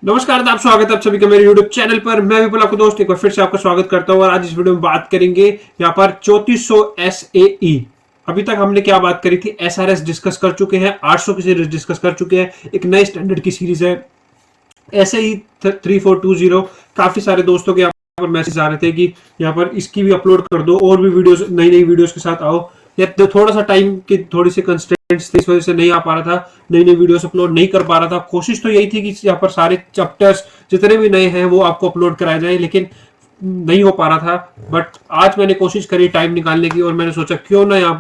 नमस्कार, आप स्वागत है आप सभी का मेरे YouTube चैनल पर। मैं विपुल आपको दोस्त एक बार फिर से आपका स्वागत करता हूं और आज इस वीडियो में बात करेंगे यहाँ पर 3400 SAE। अभी तक हमने क्या बात करी थी, SRS डिस्कस कर चुके हैं, 800 की सीरीज डिस्कस कर चुके हैं, एक नए स्टैंडर्ड की सीरीज है SAE 3420। काफी सारे दोस्तों के यहाँ पर मैसेज आ रहे थे कि यहाँ पर इसकी भी अपलोड कर दो और भी वीडियोस, नई नई वीडियोस के साथ आओ। या तो थोड़ा सा टाइम की थोड़ी सी कंस्ट्रेंट्स थी, इस वजह से नहीं आ पा रहा था, नई नई वीडियोस अपलोड नहीं कर पा रहा था। कोशिश तो यही थी कि यहाँ पर सारे चैप्टर्स जितने भी नए हैं वो आपको अपलोड कराए जाए, लेकिन नहीं हो पा रहा था। बट आज मैंने कोशिश करी टाइम निकालने की और मैंने सोचा क्यों ना यहाँ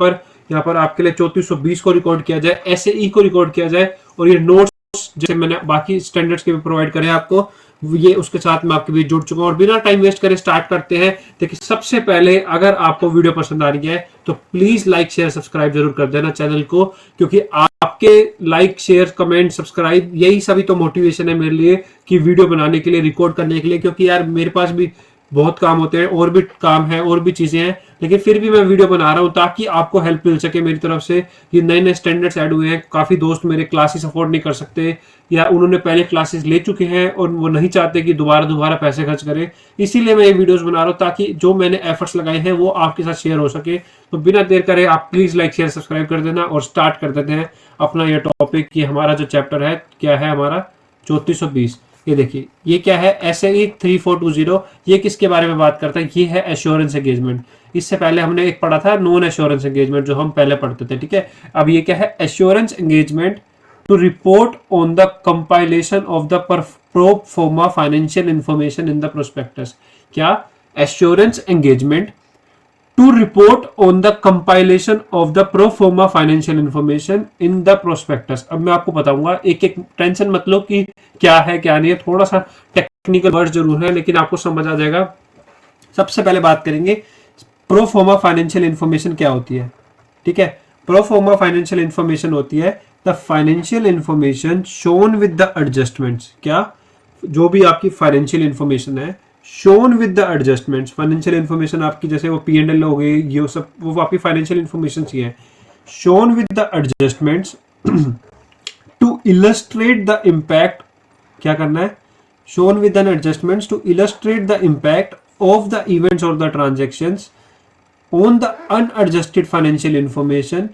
पर आपके लिए 3420 को रिकॉर्ड किया जाए, SAE को रिकॉर्ड किया जाए और ये नोट्स जैसे मैंने बाकी स्टैंडर्ड्स के भी प्रोवाइड करे आपको, ये उसके साथ मैं आपके बीच जुड़ चुका हूं। और बिना टाइम वेस्ट करे स्टार्ट करते हैं। देखिए, सबसे पहले अगर आपको वीडियो पसंद आ रही है तो प्लीज लाइक शेयर सब्सक्राइब जरूर कर देना चैनल को, क्योंकि आपके लाइक शेयर कमेंट सब्सक्राइब यही सभी तो मोटिवेशन है मेरे लिए कि वीडियो बनाने के लिए, रिकॉर्ड करने के लिए। क्योंकि यार मेरे पास भी बहुत काम होते हैं, और भी काम है, और भी चीजें हैं, लेकिन फिर भी मैं वीडियो बना रहा हूं ताकि आपको हेल्प मिल सके मेरी तरफ से। ये नए नए स्टैंडर्ड्स ऐड हुए हैं, काफी दोस्त मेरे क्लासेस अफोर्ड नहीं कर सकते या उन्होंने पहले क्लासेस ले चुके हैं और वो नहीं चाहते कि दोबारा पैसे खर्च करें, इसीलिए मैं ये वीडियोस बना रहा हूं ताकि जो मैंने एफर्ट्स लगाए हैं वो आपके साथ शेयर हो सके। तो बिना देर करे आप प्लीज लाइक शेयर सब्सक्राइब कर देना और स्टार्ट कर देते हैं अपना ये टॉपिक कि हमारा जो चैप्टर है क्या है, हमारा 3420। ये देखिए, ये क्या है, SAE 3420। ये किसके बारे में बात करता है? ये है एश्योरेंस एंगेजमेंट। इससे पहले हमने एक पढ़ा था नॉन एश्योरेंस एंगेजमेंट, जो हम पहले पढ़ते थे, ठीक है। अब ये क्या है, assurance engagement to report on the compilation of the pro forma financial information in the prospectus. क्या? Assurance engagement to report on the compilation of the pro forma financial information in the prospectus। अब मैं आपको बताऊंगा, एक एक tension मत लो कि क्या है क्या नहीं है, थोड़ा सा टेक्निकल वर्ड जरूर है लेकिन आपको समझ आ जाएगा। सबसे पहले बात करेंगे प्रो फॉर्मा फाइनेंशियल इंफॉर्मेशन क्या होती है, ठीक है। प्रो फॉर्मा फाइनेंशियल इंफॉर्मेशन होती है the financial information shown with the adjustments. क्या? जो भी आपकी फाइनेंशियल इंफॉर्मेशन है shown with the adjustments. Financial information आपकी जैसे वो P&L हो गई, ये सब वो आपकी फाइनेंशियल इंफॉर्मेशन ही है। Shown with the adjustments to illustrate the impact. क्या करना है? Shown with the adjustments to illustrate the impact of the events और the transactions on the unadjusted financial information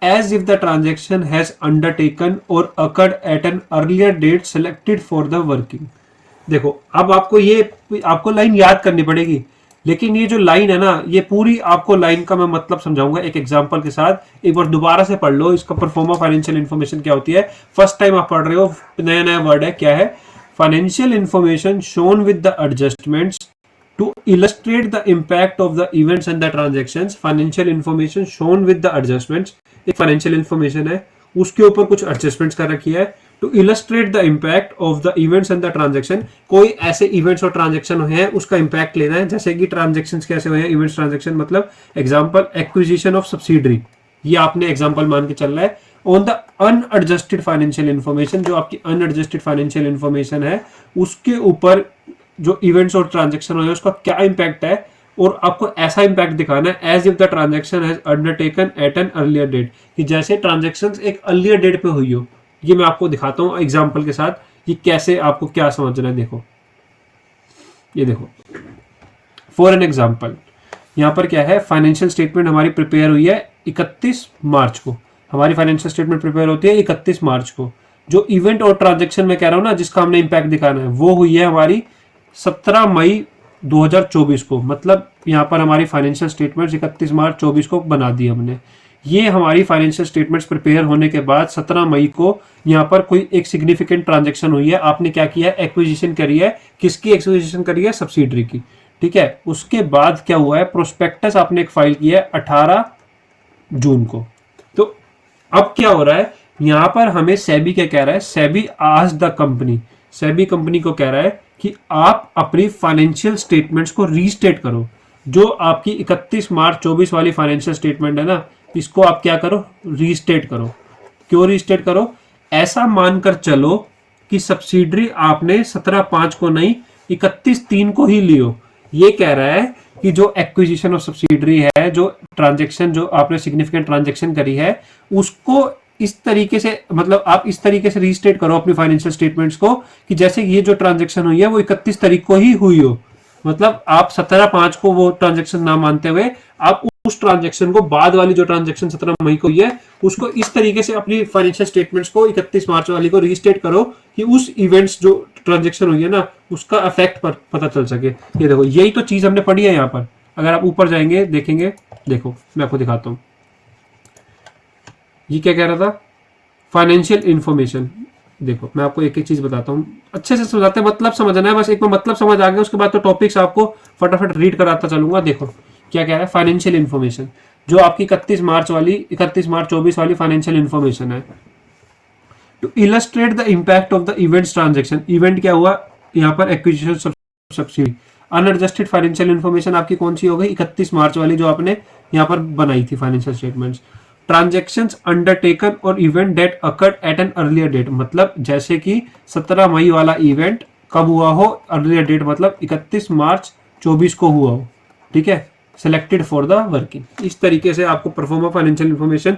as if the transaction has undertaken or occurred at an earlier date selected for the working। देखो, अब आपको line याद करनी पड़ेगी, लेकिन ये जो लाइन है ना, ये पूरी आपको लाइन का मैं मतलब समझाऊंगा एक एग्जांपल के साथ। एक बार दोबारा से पढ़ लो इसका, परफॉर्मा फाइनेंशियल इंफॉर्मेशन क्या होती है। फर्स्ट टाइम आप पढ़ रहे हो, नया नया वर्ड है, क्या है? Financial information shown with the adjustments to illustrate the impact of the events and the transactions। financial information shown with the adjustments, एक financial information है, उसके ऊपर कुछ adjustments कर रखी है। to illustrate the impact of the events and the transaction, कोई ऐसे events और transaction हैं उसका impact लेना है। जैसे कि transactions कैसे हुए हैं, events transaction मतलब example acquisition of subsidiary, ये आपने example मान के चल रहा है। on the unadjusted financial information, जो आपकी unadjusted financial information है उसके ऊपर जो इवेंट्स और ट्रांजैक्शन हुए उसका क्या इंपैक्ट है, और आपको ऐसा इंपैक्ट दिखाना है as if the transaction has undertaken at an earlier date, कि जैसे ट्रांजैक्शन एक अर्लियर डेट पे हुई हो। ये मैं आपको दिखाता हूं एग्जांपल के साथ कि कैसे आपको क्या समझना है। देखो, ये देखो, फॉर एन एग्जांपल यहां पर क्या है, फाइनेंशियल स्टेटमेंट हमारी प्रिपेयर हुई है 31 मार्च को। हमारी फाइनेंशियल स्टेटमेंट प्रिपेयर होती है 31 मार्च को। जो इवेंट और ट्रांजेक्शन में कह रहा हूं ना, जिसका हमने इंपैक्ट दिखाना है, वो हुई है हमारी 17 मई 2024 को। मतलब यहाँ पर हमारी फाइनेंशियल स्टेटमेंट्स 31 मार्च 24 को बना दी हमने। ये हमारी फाइनेंशियल स्टेटमेंट्स प्रिपेयर होने के बाद 17 मई को यहाँ पर कोई एक सिग्निफिकेंट ट्रांजैक्शन हुई है। आपने क्या किया है, एक्विजिशन करी है। किसकी एक्विजिशन करी है? सब्सिडरी की, ठीक है। उसके बाद क्या हुआ है, प्रोस्पेक्टस आपने एक फाइल की है 18 जून को। तो अब क्या हो रहा है, यहाँ पर हमें सेबी क्या कह रहा है, सेबी आज द कंपनी, सेबी कंपनी को कह रहा है कि आप अपनी फाइनेंशियल स्टेटमेंट्स को रीस्टेट करो। जो आपकी 31 मार्च 24 वाली फाइनेंशियल स्टेटमेंट है ना, इसको आप क्या करो, रीस्टेट करो। क्यों रीस्टेट करो? ऐसा मानकर चलो कि सब्सिडरी आपने 17/5 को नहीं 31/3 को ही लियो। ये कह रहा है कि जो एक्विजिशन ऑफ सब्सिडरी है, जो ट्रांजेक्शन जो आपने सिग्निफिकेंट ट्रांजेक्शन करी है, उसको इस तरीके से, मतलब आप इस तरीके से रीस्टेट करो अपनी फाइनेंशियल स्टेटमेंट्स को कि जैसे ये जो ट्रांजेक्शन हुई है वो 31 तारीख को ही हुई हो। मतलब आप 17/5 को वो ट्रांजेक्शन ना मानते हुए आप उस ट्रांजेक्शन को, बाद वाली जो ट्रांजेक्शन 17 मई को हुई है, उसको इस तरीके से अपनी फाइनेंशियल स्टेटमेंट्स को 31 मार्च वाली को रीस्टेट करो कि उस इवेंट्स जो ट्रांजेक्शन हुई है ना उसका इफेक्ट पर पता चल सके। ये देखो, यही तो चीज हमने पढ़ी है यहाँ पर। अगर आप ऊपर जाएंगे देखेंगे, देखो मैं आपको दिखाता हूँ ये क्या कह रहा था, फाइनेंशियल इंफॉर्मेशन। देखो मैं आपको एक एक चीज बताता हूँ, अच्छे से समझाते हैं, मतलब समझना है बस। एक बार मतलब समझ आ गया उसके बाद तो टॉपिक्स आपको फटाफट रीड कराता चलूंगा। देखो क्या कह रहा है, फाइनेंशियल इंफॉर्मेशन जो आपकी 31 मार्च 24 वाली फाइनेंशियल इंफॉर्मेशन है। To illustrate the impact of the events transaction, event क्या हुआ यहाँ पर, acquisition subsidy. Unadjusted financial information आपकी कौन सी हो गई, 31 मार्च वाली जो आपने यहाँ पर बनाई थी फाइनेंशियल स्टेटमेंट्स। ट्रांजेक्शंस अंडरटेकन और event date occurred at an earlier date, मतलब जैसे कि 17 मई वाला इवेंट कब हुआ हो, अर्लियर डेट मतलब 31 मार्च 24 को हुआ हो, ठीक है, सिलेक्टेड फॉर द वर्किंग। इस तरीके से आपको परफॉर्मा फाइनेंशियल इंफॉर्मेशन,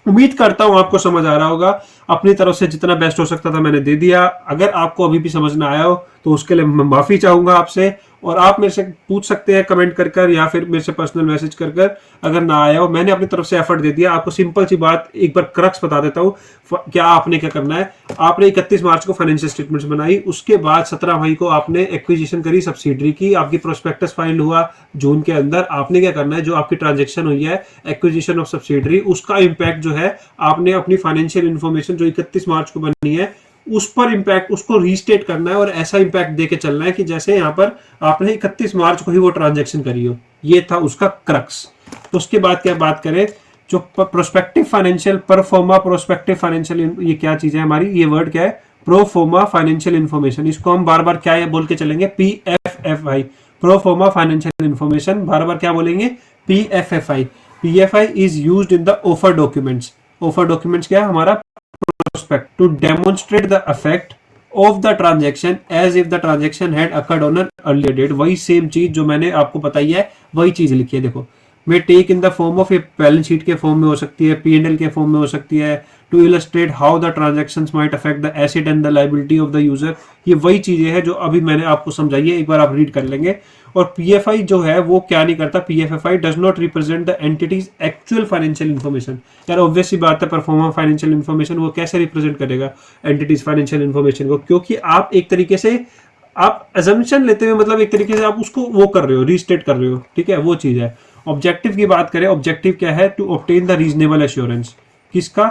उम्मीद करता हूं आपको समझ आ रहा होगा। अपनी तरफ से जितना बेस्ट हो सकता था मैंने दे दिया। अगर आपको अभी भी समझ ना आया हो तो उसके लिए मैं माफी चाहूंगा आपसे, और आप मेरे से पूछ सकते हैं कमेंट कर कर या फिर मेरे से पर्सनल मैसेज कर कर अगर ना आया हो। मैंने अपनी तरफ से एफर्ट दे दिया। आपको सिंपल सी बात एक बार क्रक्स बता देता हूँ क्या आपने क्या करना है। आपने 31 मार्च को फाइनेंशियल स्टेटमेंट्स बनाई, उसके बाद 17 मई को आपने एक्विजिशन करी सब्सिडरी की, आपकी प्रोस्पेक्टस फाइल हुआ जून के अंदर। आपने क्या करना है, जो आपकी ट्रांजेक्शन हुई है एक्विजिशन ऑफ सब्सिडरी, उसका इम्पैक्ट जो है आपने अपनी फाइनेंशियल इंफॉर्मेशन जो 31 मार्च को बनी है उस पर इम्पैक्ट, उसको रीस्टेट करना है और ऐसा इम्पैक्ट देके चलना है कि जैसे यहाँ पर आपने 31 मार्च को ही वो ट्रांजैक्शन करी हो। ये था उसका क्रक्स। तो उसके बाद क्या बात करें, जो prospective financial, pro forma prospective financial, ये क्या चीज है हमारी, ये वर्ड क्या है, प्रोफॉर्मा फाइनेंशियल इंफॉर्मेशन। इसको हम बार बार क्या है बोल के चलेंगे, PFFI, प्रोफॉर्मा फाइनेंशियल इंफॉर्मेशन। बार बार क्या बोलेंगे, PFFI। PFI is used in the offer documents. Offer documents क्या है हमारा, prospect to demonstrate the effect of the transaction as if the transaction had occurred on an earlier date। वही same चीज जो मैंने आपको बताई है वही चीज लिखी है। देखो मैं take in the form of a balance sheet के फॉर्म में हो सकती है, P&L के फॉर्म में हो सकती है, to illustrate how the transactions might affect the asset and the liability of the user. ये वही चीजें हैं जो अभी मैंने आपको समझाई है, एक बार आप रीड कर लेंगे। और PFI जो है वो क्या नहीं करता, PFFI does not represent the entities actual financial information. यार ऑब्वियस सी बात है, परफॉर्मा फाइनेंशियल इंफॉर्मेशन वो कैसे रिप्रेजेंट करेगा एंटिटीज फाइनेंशियल इंफॉर्मेशन को, क्योंकि आप एक तरीके से आप एजम्पशन लेते हुए, मतलब एक तरीके से आप उसको वो कर रहे हो, रीस्टेट कर रहे हो, ठीक है, वो चीज है। ऑब्जेक्टिव की बात करें, ऑब्जेक्टिव क्या है, to obtain the reasonable assurance. किसका,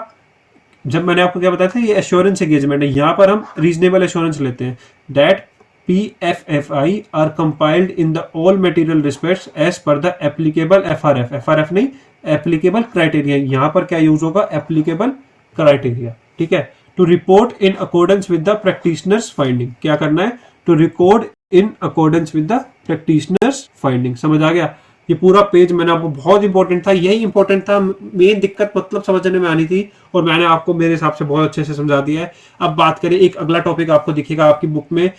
जब मैंने आपको क्या बताया था ये एश्योरेंस एंगेजमेंट है, यहां पर हम रीजनेबल एश्योरेंस लेते हैं। That PFFI are compiled in the all material respects as per the applicable FRF नहीं, एप्लीकेबल क्राइटेरिया। यहां पर क्या यूज होगा, एप्लीकेबल क्राइटेरिया, ठीक है। To report in accordance with the practitioners finding, क्या करना है, to record in accordance with the practitioners finding. समझ आ गया, ये पूरा पेज मैंने आपको, बहुत इंपॉर्टेंट था, यही इंपॉर्टेंट था, मेन दिक्कत मतलब समझने में आनी थी और मैंने आपको मेरे हिसाब से बहुत अच्छे से समझा दिया है। अब बात करें, एक अगला टॉपिक आपको दिखेगा, आपकी बुक में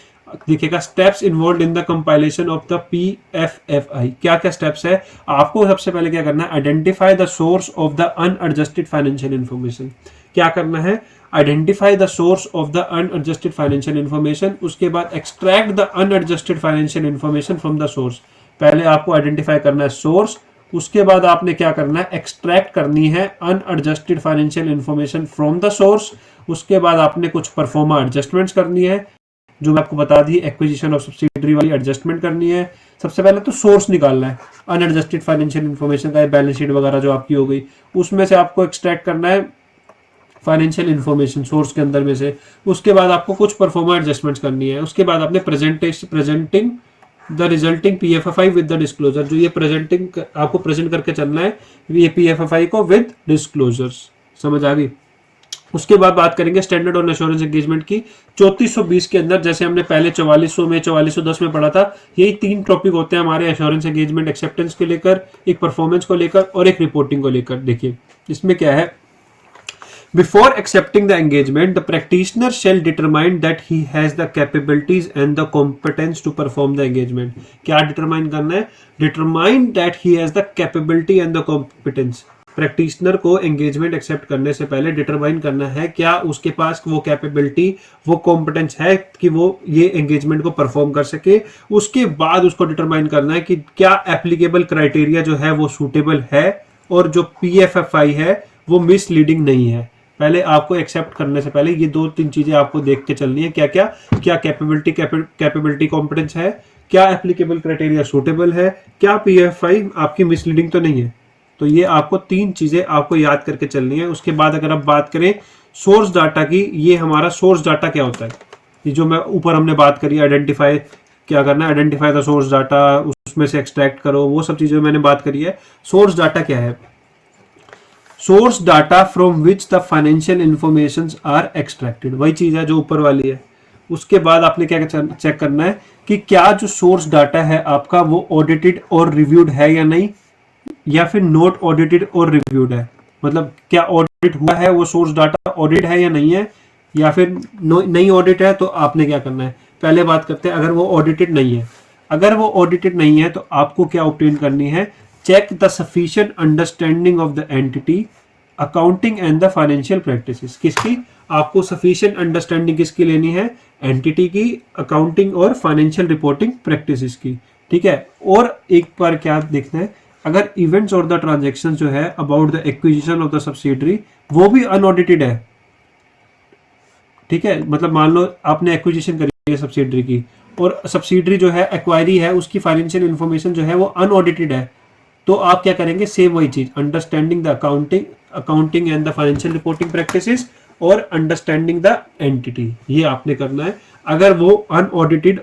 दिखेगा, steps involve in the compilation of the PFFI। क्या क्या स्टेप्स है, आपको सबसे पहले क्या करना है, identify the source of the unadjusted financial information. क्या करना है, identify the source of the unadjusted financial information. उसके बाद extract the unadjusted financial information from the source. पहले आपको आइडेंटिफाई करना है सोर्स, उसके बाद आपने क्या करना है, एक्सट्रैक्ट करनी है unadjusted financial information from the source. उसके बाद आपने कुछ परफॉर्मा एडजस्टमेंट्स करनी है, जो मैं आपको बता दी, एक्विजिशन ऑफ सब्सिडरी वाली एडजस्टमेंट करनी है। सबसे पहले तो सोर्स निकालना है अनएडजस्टेड फाइनेंशियल इंफॉर्मेशन का, बैलेंस शीट वगैरह जो आपकी हो गई, उसमें से आपको एक्सट्रैक्ट करना है फाइनेंशियल इंफॉर्मेशन सोर्स के अंदर में से। उसके बाद आपको कुछ परफॉर्मा एडजस्टमेंट्स करनी है। उसके बाद आपने presenting the resulting PFFI with the disclosure, जो ये प्रेजेंटिंग आपको प्रेजेंट करके चलना है ये PFFI को विद डिस्क्लोजर्स। समझ आ गई। उसके बाद बात करेंगे स्टैंडर्ड और एश्योरेंस एंगेजमेंट की। 3420 के अंदर, जैसे हमने पहले 4400 में 4410 में पढ़ा था, यही 3 टॉपिक होते हैं हमारे एश्योरेंस एंगेजमेंट एक्सेप्टेंस को लेकर, एक परफॉर्मेंस को लेकर और एक रिपोर्टिंग को लेकर। देखिए इसमें क्या है, Before accepting the engagement, the practitioner shall determine that he has the capabilities and the competence to perform the engagement. क्या determine करना है? Determine that he has the capability and the competence. Practitioner को engagement accept करने से पहले determine करना है क्या उसके पास वो कैपेबिलिटी, वो कॉम्पिटेंस है कि वो ये एंगेजमेंट को परफॉर्म कर सके। उसके बाद उसको डिटरमाइन करना है कि क्या एप्लीकेबल क्राइटेरिया जो है वो सूटेबल है और जो PFFI है वो मिसलीडिंग नहीं है। पहले आपको एक्सेप्ट करने से पहले ये 2-3 चीजें आपको देख के चलनी है, क्या क्या, क्या कैपेबिलिटी कॉम्पिटेंस है, क्या एप्लीकेबल क्राइटेरिया सूटेबल है, क्या PFI आपकी मिसलीडिंग तो नहीं है। तो ये आपको 3 चीजें आपको याद करके चलनी है। उसके बाद अगर आप बात करें सोर्स डाटा की, ये हमारा सोर्स डाटा क्या होता है, ये जो मैं ऊपर हमने बात करी आइडेंटिफाई क्या करना है, आइडेंटिफाई द सोर्स डाटा, उसमें से एक्सट्रैक्ट करो, वो सब चीजें मैंने बात करी है। सोर्स डाटा क्या है? Source data from which the financial information are extracted, वही चीज है जो ऊपर वाली है। उसके बाद आपने क्या चेक करना है कि क्या जो सोर्स डाटा है आपका वो ऑडिटेड और रिव्यूड है या नहीं, या फिर नॉट ऑडिटेड और रिव्यूड है। मतलब क्या ऑडिट हुआ है वो सोर्स डाटा, ऑडिट है या नहीं है, या फिर नहीं ऑडिट है। तो आपने क्या करना है, पहले बात करते हैं अगर वो ऑडिटेड नहीं है। अगर वो ऑडिटेड नहीं है तो आपको क्या ऑब्टेन करनी है, check the sufficient understanding of the entity, accounting and the financial practices. किसकी? आपको सफिशिएंट अंडरस्टैंडिंग किसकी लेनी है? एंटिटी की, अकाउंटिंग और फाइनेंशियल रिपोर्टिंग प्रैक्टिसेस की। ठीक है। और एक बार क्या देखना है, अगर इवेंट्स और द ट्रांजैक्शन जो है about the acquisition of the subsidiary वो भी अनऑडिटेड है। ठीक है, मतलब मान लो आपने एक्विजिशन करी है सब्सिडरी की और सब्सिडरी जो है एक्वायरी है, उसकी फाइनेंशियल इंफॉर्मेशन जो है वो अनऑडिटेड है। तो आप क्या करेंगे, सेम वही चीज, understanding the accounting and the financial reporting practices और अंडरस्टैंडिंग द एंटिटी, ये आपने करना है। अगर वो अनऑडिटेड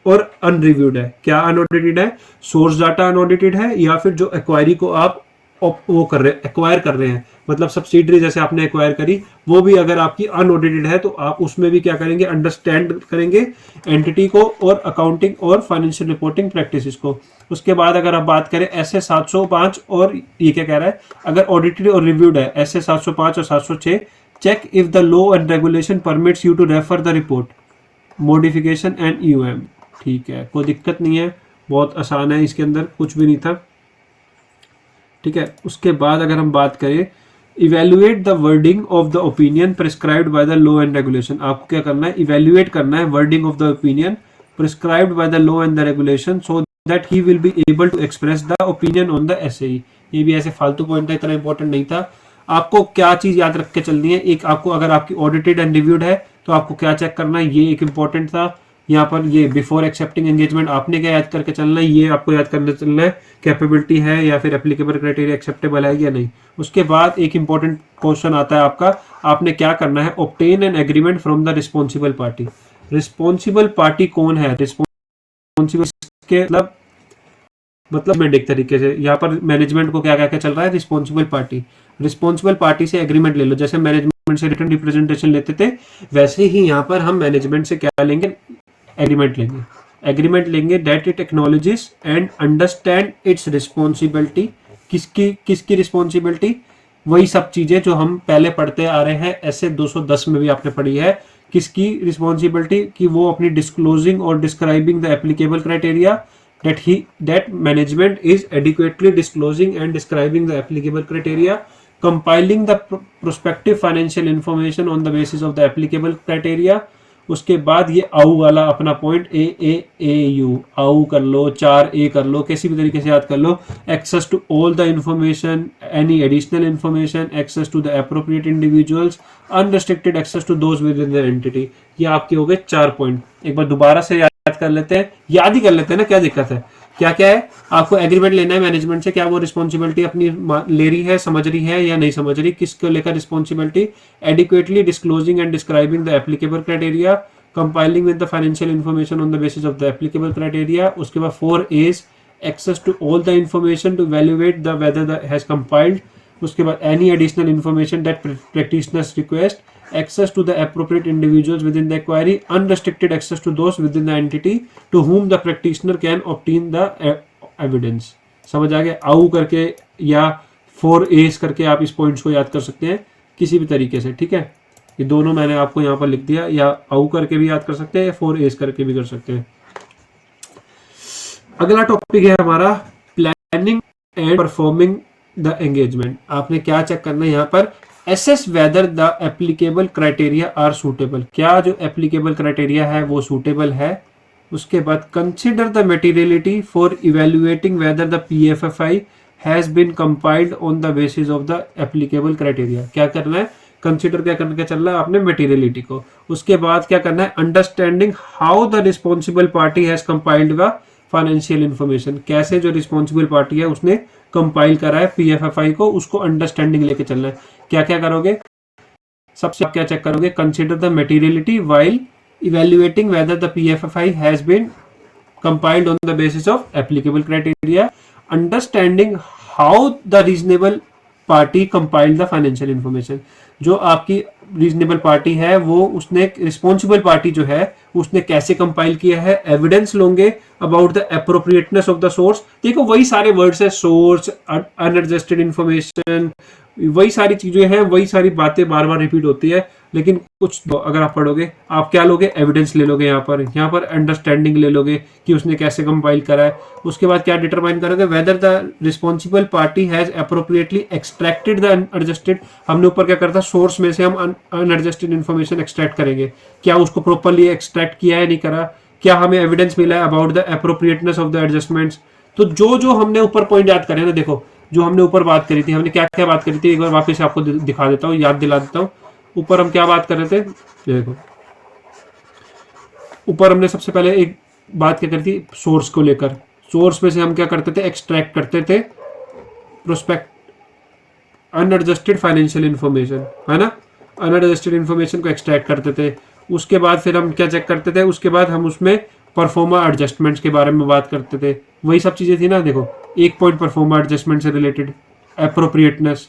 और अनरिव्यूड है, क्या अनऑडिटेड है? सोर्स डाटा अनऑडिटेड है, या फिर जो एक्वायरी को आप वो कर रहे हैं, एक्वायर कर रहे हैं, मतलब सब्सिडरी जैसे आपने एक्वायर करी वो भी अगर आपकी अनऑडिटेड है तो आप उसमें भी क्या करेंगे, अंडरस्टैंड करेंगे एंटिटी को और अकाउंटिंग और फाइनेंशियल रिपोर्टिंग प्रैक्टिसेस को। उसके बाद अगर आप बात करें ऐसे 705 और ये क्या कह रहा है, अगर ऑडिटेड और रिव्यूड है ऐसे 705 और 706, check if the law and regulation permits you to refer the report modification and EOM। ठीक है, कोई दिक्कत नहीं है, बहुत आसान है, इसके अंदर कुछ भी नहीं था। ठीक है। उसके बाद अगर हम बात करें evaluate the wording of the opinion prescribed by the law and regulation, आपको क्या करना है, इवेल्युएट करना है wording of the opinion prescribed by the law and the regulation so that he will be able to express the opinion on the SAE। ये भी ऐसे फालतू पॉइंट था, इतना इंपॉर्टेंट नहीं था। आपको क्या चीज याद रख के चलनी है, एक आपको अगर आपकी ऑडिटेड एंड रिव्यूड है तो आपको क्या चेक करना है, ये एक इंपॉर्टेंट था। यहाँ पर ये बिफोर एक्सेप्टिंग एंगेजमेंट आपने क्या याद करके चलना है, ये आपको याद करने चलना है कैपेबिलिटी है या फिर एप्लीकेबल क्राइटेरिया एक्सेप्टेबल है या नहीं। उसके बाद एक इंपॉर्टेंट क्वेश्चन आता है आपका, आपने क्या करना है, obtain an agreement from the responsible party. Responsible party कौन है? रिस्पॉन्सिबल के मतलब मैं एक तरीके से यहाँ पर मैनेजमेंट को क्या क्या चल रहा है, रिस्पॉन्सिबल पार्टी से एग्रीमेंट ले लो। जैसे मैनेजमेंट से रिटर्न रिप्रेजेंटेशन लेते थे वैसे ही यहाँ पर हम मैनेजमेंट से क्या लेंगे, एग्रीमेंट लेंगे that it acknowledges and understand it's responsibility. किसकी रिस्पॉन्सिबिलिटी? वही सब चीजें जो हम पहले पढ़ते आ रहे हैं, ऐसे 210 में भी आपने पढ़ी है। किसकी रिस्पॉन्सिबिलिटी? कि वो अपनी डिस्क्लोजिंग और describing the applicable criteria, that management is adequately disclosing and describing the applicable criteria, compiling the prospective financial information on the basis of the applicable criteria। उसके बाद ये AU वाला अपना पॉइंट AAAU, AU कर लो, 4A कर लो, किसी भी तरीके से याद कर लो। Access to all the information, any additional information, access to the appropriate individuals, unrestricted access to those within the entity. ये आपके हो गए 4 पॉइंट। एक बार दोबारा से याद कर लेते हैं, याद ही कर लेते हैं ना, क्या दिक्कत है। क्या क्या है, आपको एग्रीमेंट लेना है मैनेजमेंट से, क्या वो रिस्पॉन्सिबिलिटी अपनी ले रही है, समझ रही है या नहीं समझ रही, किसको लेकर responsibility, adequately disclosing and describing the applicable criteria, compiling with the financial information on the basis of the applicable criteria. उसके बाद 4A's, access to all the information to evaluate the whether the has compiled. उसके बाद any additional information that practitioners request, access to the appropriate individuals within the query, unrestricted access to those within the entity to whom the practitioner can obtain the evidence। समझ आ गया? AU करके या 4A's करके आप इस points को याद कर सकते हैं किसी भी तरीके से। ठीक है, ये दोनों मैंने आपको यहाँ पर लिख दिया, या AU करके भी याद कर सकते हैं या 4A's करके भी कर सकते हैं। अगला टॉपिक है हमारा planning and performing the engagement. आपने क्या चेक करना है यहाँ पर, assess whether the applicable criteria are suitable, क्या जो एप्लीकेबल क्राइटेरिया है वो सूटेबल है। उसके बाद consider the materiality for evaluating whether the PFFI has been compiled on the basis of the applicable criteria. क्या करना है, कंसिडर क्या करके चल रहा है आपने, मटेरियलिटी को। उसके बाद क्या करना है, understanding how the responsible party has compiled the financial information, कैसे जो रिस्पॉन्सिबल पार्टी है उसने कंपाइल करा है पीएफएफआई को, उसको अंडरस्टैंडिंग लेके चलना है। क्या क्या करोगे, सबसे आप क्या चेक करोगे, consider the materiality while evaluating whether the PFFI has been compiled on the basis of applicable criteria, understanding how the reasonable party compiled the financial information। जो आपकी रीजनेबल पार्टी है वो उसने, रिस्पॉन्सिबल पार्टी जो है उसने कैसे कंपाइल किया है। एविडेंस लोगे about the appropriateness of the source, देखो वही सारे वर्ड्स है, सोर्स, अनएडजस्टेड इंफॉर्मेशन, वही सारी चीजें हैं, वही सारी बातें बार बार रिपीट होती है। लेकिन कुछ तो अगर आप पढ़ोगे, आप क्या लोगे, एविडेंस ले लोगे, यहाँ पर अंडरस्टैंडिंग ले लोगे कि उसने कैसे कंपाइल करा है। उसके बाद क्या डिटरमाइन करोगे, whether the responsible party has appropriately extracted the unadjusted. हमने ऊपर क्या करता, सोर्स में से हम अनएडजस्टेड इन्फॉर्मेशन एक्सट्रैक्ट करेंगे, क्या उसको प्रॉपरली एक्सट्रैक्ट किया है नहीं करा, क्या हमें एविडेंस मिला है about the appropriateness of the adjustments. तो जो जो हमने ऊपर पॉइंट याद करे ना, देखो जो हमने ऊपर बात करी थी, हमने क्या क्या बात करी थी, एक बार वापस आपको दिखा देता हूँ, याद दिला देता हूँ। ऊपर हम क्या बात कर रहे थे, देखो ऊपर हमने सबसे पहले एक बात क्या करी थी, सोर्स को लेकर। सोर्स में से हम क्या करते थे, एक्सट्रैक्ट करते थे प्रोस्पेक्ट अनएडजस्टेड फाइनेंशियल इंफॉर्मेशन, है ना, अनएडजस्टेड इंफॉर्मेशन को एक्सट्रैक्ट करते थे। उसके बाद फिर हम क्या चेक करते थे, उसके बाद हम उसमें परफॉर्मा एडजस्टमेंट्स के बारे में बात करते थे, वही सब चीजें थी ना। देखो एक पॉइंट परफॉर्मा एडजस्टमेंट से रिलेटेड, एप्रोप्रिएटनेस,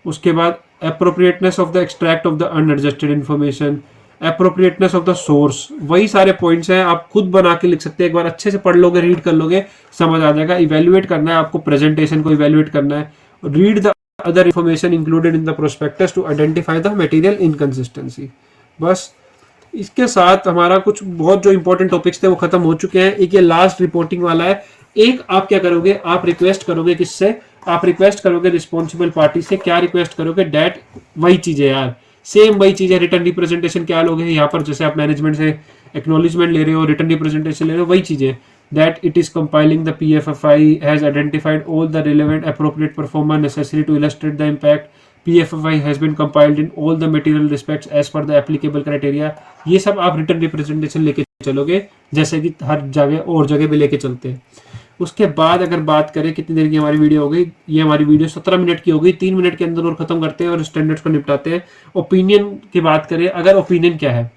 उसके बाद appropriateness of the extract of the unadjusted information, appropriateness of the source, वही सारे पॉइंट्स हैं, आप खुद बना के लिख सकते हैं। एक बार अच्छे से पढ़ लोगे, रीड कर लोगे, समझ आ जाएगा। इवेल्युएट करना है आपको, प्रेजेंटेशन को इवेल्युएट करना है। Read the other information included in the prospectus to identify the material inconsistency. बस इसके साथ हमारा कुछ बहुत जो इंपॉर्टेंट टॉपिक्स थे वो खत्म हो चुके हैं। एक ये लास्ट रिपोर्टिंग वाला है। एक आप क्या करोगे, आप रिक्वेस्ट करोगे, किससे, आप रिक्वेस्ट करोगे रिस्पॉन्सिबल पार्टी से। क्या रिक्वेस्ट करोगे, डेट, वही चीजें यार, सेम वही चीजें। रिटर्न रिप्रेजेंटेशन क्या लोगे यहाँ पर, जैसे आप मैनेजमेंट से एक्नॉलेजमेंट ले रहे हो, रिटर्न रिप्रेजेंटेशन ले रहे हो, वही चीजें। That it is compiling the PFFI has identified all the relevant appropriate pro forma necessary to illustrate the impact. PFFI has been compiled in all the material respects as per the applicable criteria। ये सब आप written representation लेके चलोगे, जैसे कि हर जगह और जगह भी लेके चलते हैं। उसके बाद अगर बात करें कितनी देर की हमारी वीडियो हो गई, ये हमारी वीडियो 17 मिनट की हो गई। 3 मिनट के अंदर और खत्म करते हैं और स्टैंडर्ड्स को निपटाते हैं। ओपिनियन की बात करें, अगर ओपिनियन क्या है,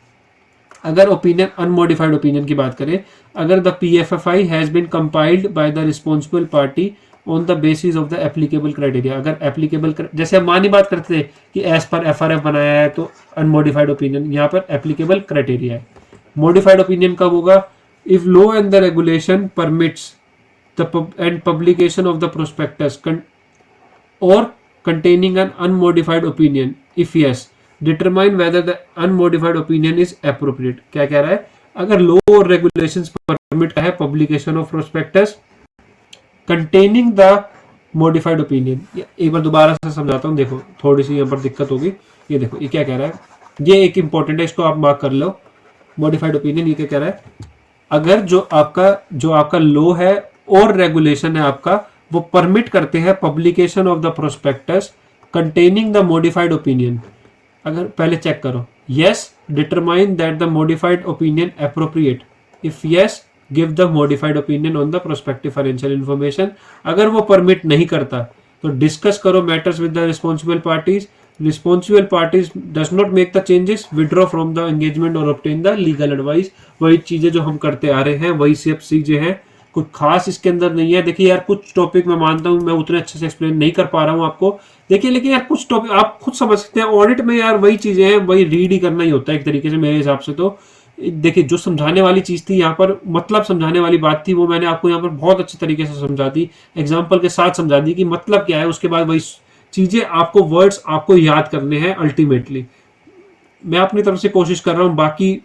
अगर ओपिनियन अनमोडिफाइड ओपिनियन की बात करें, अगर the PFFI has been compiled by the responsible party on the basis of the applicable criteria. अगर एप्लीकेबल, जैसे हम मानी बात करते थे कि एज पर FRF बनाया है तो अनमोडिफाइड ओपिनियन, यहाँ पर एप्लीकेबल क्राइटेरिया है। मॉडिफाइड ओपिनियन कब होगा, if law and the regulation permits the end publication of the prospectus और containing an unmodified opinion, if yes determine whether the unmodified opinion is appropriate। क्या कह रहा है, अगर लॉ और रेगुलेशंस परमिट है publication of prospectus containing the modified opinion. एक बार दोबारा से समझाता हूँ, देखो थोड़ी सी यहाँ पर दिक्कत होगी। ये देखो ये क्या कह रहा है, ये एक इंपॉर्टेंट है, इसको आप मार्क कर लो। मॉडिफाइड ओपिनियन ये क्या कह रहा है, अगर जो आपका लॉ है और रेगुलेशन है आपका, वो परमिट करते हैं publication of the prospectus containing the modified opinion. अगर पहले चेक करो, yes determine that the modified opinion appropriate, if yes give the modified opinion on the prospective financial information. अगर वो परमिट नहीं करता तो डिस्कस करो matters with the responsible parties. Responsible parties does not make the changes, withdraw from the engagement और obtain the legal advice. वही चीजें जो हम करते आ रहे हैं, वही सब चीजें हैं, कुछ खास इसके अंदर नहीं है। देखिए यार कुछ टॉपिक मैं मानता हूँ मैं उतने अच्छे से एक्सप्लेन नहीं कर पा रहा हूँ आपको, देखिए, लेकिन यार कुछ टॉपिक आप खुद समझ सकते हैं। ऑडिट में यार वही चीजें हैं, वही रीड ही करना ही होता है एक तरीके से मेरे हिसाब से। तो देखिए जो समझाने वाली चीज थी यहाँ पर, मतलब समझाने वाली बात थी, वो मैंने आपको यहाँ पर बहुत अच्छे तरीके से समझा दी, एग्जाम्पल के साथ समझा दी कि मतलब क्या है। उसके बाद वही चीजें आपको, वर्ड्स आपको याद करने हैं। अल्टीमेटली मैं अपनी तरफ से कोशिश कर रहा हूँ, बाकी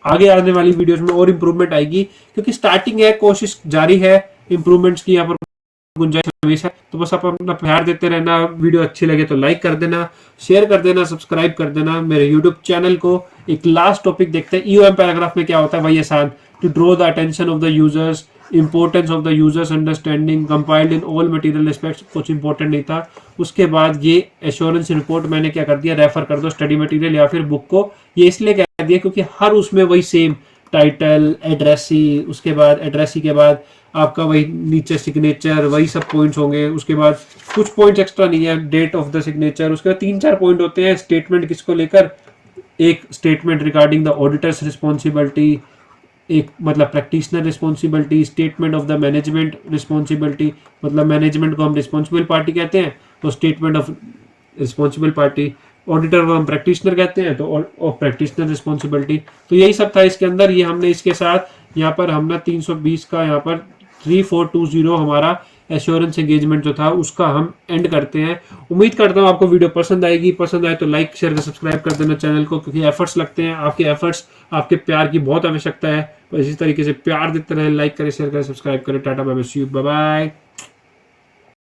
आगे आने वाली वीडियोस में और इम्प्रूवमेंट आएगी, क्योंकि स्टार्टिंग है, कोशिश जारी है इम्प्रूवमेंट्स की यहाँ पर गुंजाइश हमेशा। तो बस आप अपना प्यार देते रहना, वीडियो अच्छी लगे तो लाइक कर देना, शेयर कर देना, सब्सक्राइब कर देना मेरे यूट्यूब चैनल को। एक लास्ट टॉपिक देखते हैं, ईओएम पैराग्राफ में क्या होता है वही आसान। To draw the attention of the users, importance of the users understanding, compiled in all material aspects, कुछ इंपॉर्टेंट नहीं था। उसके बाद ये एश्योरेंस रिपोर्ट मैंने क्या कर दिया, रेफर कर दो स्टडी मटेरियल या फिर बुक को। ये इसलिए कह दिया क्योंकि हर उसमें वही सेम टाइटल, एड्रेसी, उसके बाद एड्रेसी के बाद आपका वही नीचे सिग्नेचर, वही सब पॉइंट्स होंगे। उसके बाद कुछ पॉइंट्स एक्स्ट्रा नहीं है, डेट ऑफ द सिग्नेचर। उसके बाद 3-4 पॉइंट होते हैं स्टेटमेंट किसको लेकर, एक statement regarding the auditors responsibility, एक मतलब practitioner responsibility, statement of the management responsibility, मतलब मैनेजमेंट को हम रिस्पॉन्सिबल पार्टी कहते हैं तो statement of responsible party, auditor को हम प्रैक्टिशनर कहते हैं तो ऑफ प्रैक्टिशनर रिस्पॉन्सिबिलिटी। तो यही सब था इसके अंदर। ये हमने इसके साथ यहाँ पर हमने 320 का यहाँ पर 3420 हमारा एश्योरेंस एंगेजमेंट जो था उसका हम एंड करते हैं। उम्मीद करता हूँ आपको वीडियो पसंद आएगी। पसंद आए तो लाइक शेयर कर सब्सक्राइब कर देना चैनल को, क्योंकि एफर्ट्स लगते हैं, आपके एफर्ट्स, आपके प्यार की बहुत आवश्यकता है। तो इसी तरीके से प्यार देते रहे, लाइक करें, शेयर करें, सब्सक्राइब करें। Tata bye bye, see you, bye bye.